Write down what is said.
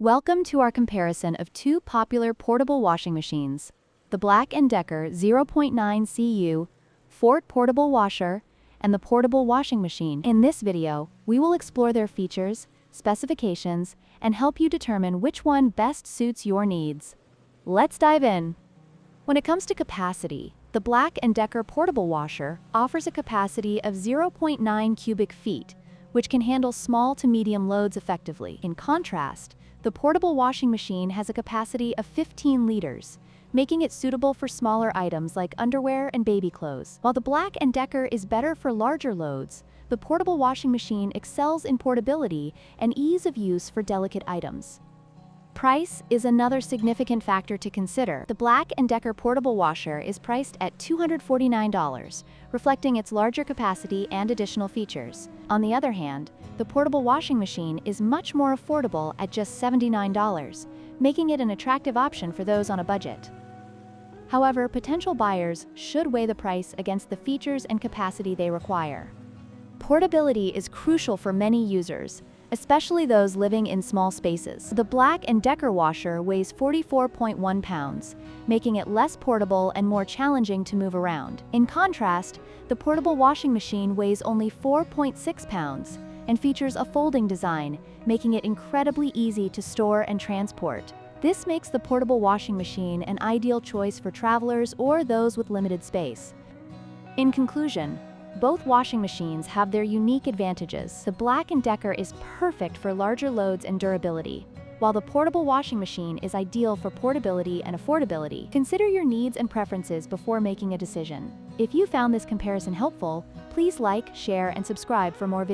Welcome to our comparison of two popular portable washing machines, the BLACK+DECKER 0.9 CU Fort Portable Washer and the Portable Washing Machine. In this video, we will explore their features, specifications, and help you determine which one best suits your needs. Let's dive in. When it comes to capacity, the BLACK+DECKER Portable Washer offers a capacity of 0.9 cubic feet, which can handle small to medium loads effectively. In contrast, the portable washing machine has a capacity of 15 liters, making it suitable for smaller items like underwear and baby clothes. While the BLACK+DECKER is better for larger loads, the portable washing machine excels in portability and ease of use for delicate items. Price is another significant factor to consider. The BLACK+DECKER Portable Washer is priced at $249, reflecting its larger capacity and additional features. On the other hand, the portable washing machine is much more affordable at just $79, making it an attractive option for those on a budget. However, potential buyers should weigh the price against the features and capacity they require. Portability is crucial for many users, especially those living in small spaces. The BLACK+DECKER washer weighs 44.1 pounds, making it less portable and more challenging to move around. In contrast, the portable washing machine weighs only 4.6 pounds and features a folding design, making it incredibly easy to store and transport. This makes the portable washing machine an ideal choice for travelers or those with limited space. In conclusion, both washing machines have their unique advantages. The BLACK+DECKER is perfect for larger loads and durability, while the portable washing machine is ideal for portability and affordability. Consider your needs and preferences before making a decision. If you found this comparison helpful, please like, share, and subscribe for more videos.